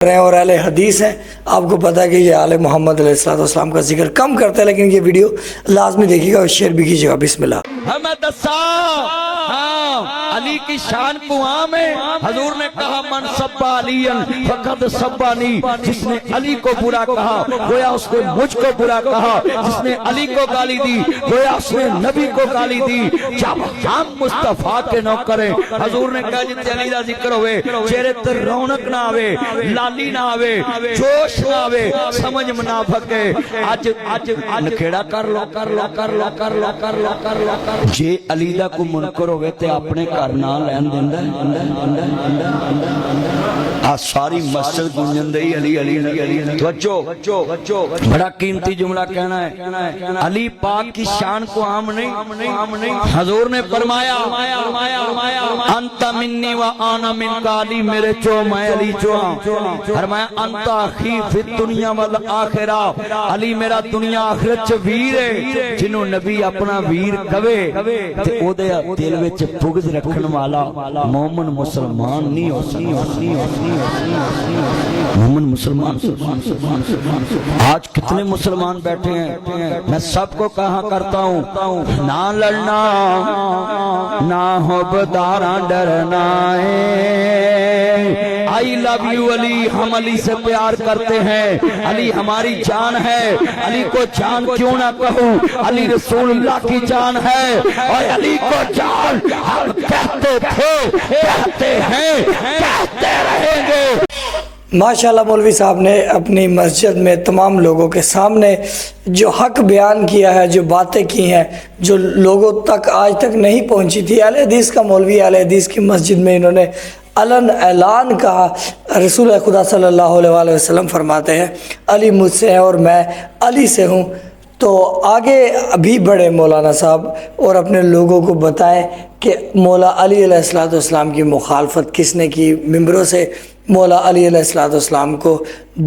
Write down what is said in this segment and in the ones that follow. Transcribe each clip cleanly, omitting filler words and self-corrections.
اور اہل حدیث ہیں. آپ کو پتہ ہے کہ یہ آل محمد علیہ السلام کا ذکر کم کرتے ہیں، لیکن یہ ویڈیو لازمی دیکھیے گا اور شیئر بھی کیجیے گا. بسم اللہ. علی کی شان کو عام ہے. حضور نے کہا من سب علی فقد سبانی، جس نے علی کو برا کہا گویا اس نے مجھ کو برا کہا، جس نے علی کو گالی دی گویا اس نے نبی کو گالی دی. جب ہم مصطفیٰ کے نوکر ہیں، حضور نے کہا جتنے علی دا ذکر ہوئے چہرے تر رونق نہ آوے، لالی نہ آوے، جوش نہ آوے، سمجھ منافق ہے. آج نکھیڑا کر لو کر لو کر لو کر لو کر لو کر لو کر لو. جے علی دا کو منکر ہوئے تے اپنے کرنا لین دیندہ ساری مسجد گنجن دئی علی علی علی. توجہ، بڑا قیمتی جملہ کہنا ہے. علی پاک کی شان کو عام نہیں. حضور نے فرمایا انت منی و آنا من کا، علی میرے چو میں علی چو. فرمایا انت اخی فی الدنیا والآخرہ، علی میرا دنیا آخرت چ ویر ہے. جنہوں نبی اپنا ویر کہے تے او دے دل وچ بغض رکھن والا مومن مسلمان نہیں ہو سکتا. مومن مسلمان. آج کتنے مسلمان بیٹھے ہیں، میں سب کو کہا کرتا ہوں نہ لڑنا نہ ہو بدارا ڈرنا ہے. آئی لو یو علی، ہم علی سے پیار کرتے ہیں، علی ہماری جان ہے. علی کو جان کیوں نہ کہوں، علی رسول اللہ کی جان ہے اور علی کو جان ہم کہتے تھے، کہتے ہیں، کہتے رہیں گے. ماشاءاللہ مولوی صاحب نے اپنی مسجد میں تمام لوگوں کے سامنے جو حق بیان کیا ہے، جو باتیں کی ہیں جو لوگوں تک آج تک نہیں پہنچی تھی. اہل حدیث کا مولوی اہل حدیث کی مسجد میں انہوں نے علن اعلان کہا. رسول خدا صلی اللہ علیہ وسلم فرماتے ہیں علی مجھ سے ہے اور میں علی سے ہوں. تو آگے ابھی بڑھے مولانا صاحب اور اپنے لوگوں کو بتائیں کہ مولا علی علیہ السلام کی مخالفت کس نے کی، ممبروں سے مولا علی علیہ السلام کو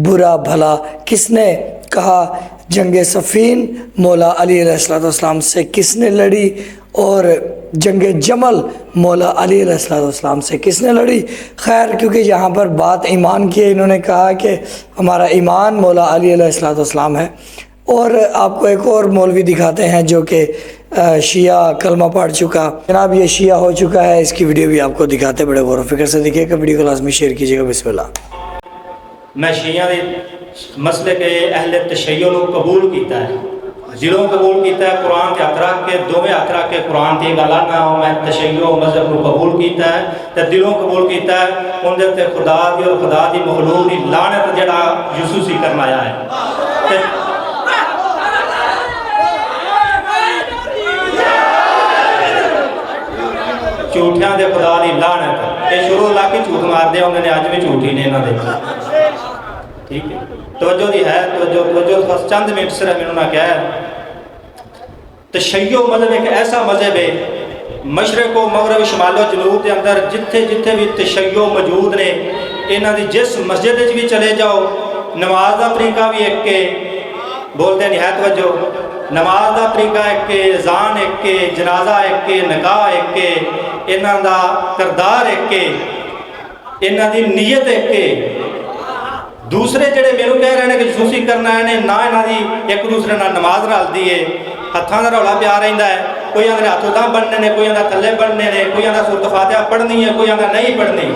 برا بھلا کس نے کہا، جنگ صفین مولا علی علیہ السلام سے کس نے لڑی، اور جنگ جمل مولا علی علیہ السلام سے کس نے لڑی. خیر کیونکہ یہاں پر بات ایمان کی ہے، انہوں نے کہا کہ ہمارا ایمان مولا علی علیہ السلام ہے. اور آپ کو ایک اور مولوی دکھاتے ہیں جو کہ شیعہ کلمہ پڑھ چکا. جناب یہ شیعہ ہو چکا ہے، اس کی ویڈیو بھی آپ کو دکھاتے، بڑے غور و فکر سے دیکھیے گا. ویڈیو کو لازمی شیئر کیجیے گا. بسم اللہ. میں شیعہ دے مسئلے کے اہل تشیع کو قبول کیتا ہے، دلوں قبول کیتا ہے. قرآن کے اطراق کے دوویں اطراق کے قرآن تے گل نہ ہو، میں تشیع مذہب کو قبول کیتا ہے تے دلوں قبول کیتا ہے. ان دے تے خدا دی اور خدا دی مخلوق دی لعنت جڑا یسوسی کرنا آیا ہے. جھوٹیاں دے خدا دی لعنت، یہ شروع لا کے جھوٹ مار دے انہوں نے اج بھی جھوٹی نے انہاں دے. ٹھیک ہے، توجہ دی ہے، توجہ بس چند منٹ صرف انہوں نے کہا ہے. تشیع مذہب ایک ایسا مذہب ہے، مشرق و مغرب شمال و جنوب کے اندر جتھے جتھے بھی تشیع موجود نے، انہاں دی جس مسجد وچ بھی چلے جاؤ نماز دا طریقہ بھی ایک کے، بولتے نہیں ہے توجہ، نماز دا طریقہ ایک کے، اذان ایک کے، جنازہ ایک کے، نکاح ایک کے، انہاں دا کردار ایک کے، انہاں دی نیت ایک کے. دوسرے جڑے میرے کہہ رہے ہیں کہ جسوسی کرنا ہے نہ انہاں دی ایک دوسرے نال نماز رلدی ہے، ہتھاں دا رولا پیا رہندا ہے. کوئی آندے ہاتھ اتاں بننے نے، کوئی آندہ تھلے بننے نے، کوئی آندہ سورۃ فاتحہ پڑھنی ہے، کوئی آندہ نہیں پڑھنی.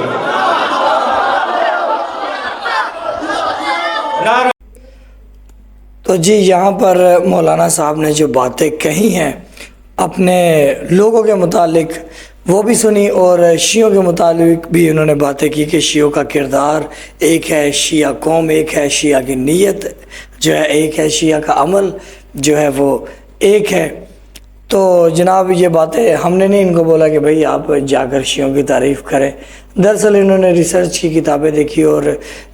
تو جی یہاں پر مولانا صاحب نے جو باتیں کہی ہیں اپنے لوگوں کے متعلق وہ بھی سنی، اور شیعوں کے متعلق بھی انہوں نے باتیں کی کہ شیعوں کا کردار ایک ہے، شیعہ قوم ایک ہے، شیعہ کی نیت جو ہے ایک ہے، شیعہ کا عمل جو ہے وہ ایک ہے. تو جناب یہ باتیں ہم نے نہیں ان کو بولا کہ بھئی آپ جا کر شیعوں کی تعریف کریں. دراصل انہوں نے ریسرچ کی کتابیں دیکھی اور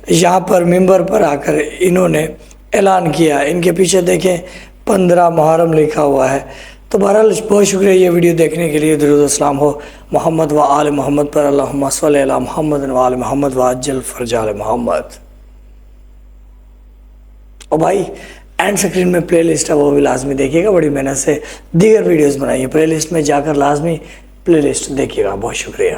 یہاں پر ممبر پر آ کر انہوں نے اعلان کیا. ان کے پیچھے دیکھیں 15 محرم لکھا ہوا ہے. تو بہرحال بہت شکریہ یہ ویڈیو دیکھنے کے لیے. درود و سلام ہو محمد و آل محمد پر. اللہم صلی علی محمد و آل محمد و عجل فرج آل محمد. اور بھائی اینڈ سکرین میں پلے لسٹ ہے وہ بھی لازمی دیکھیے گا. بڑی محنت سے دیگر ویڈیوز بنائیے، پلے لسٹ میں جا کر لازمی پلے لسٹ دیکھیے گا. بہت شکریہ.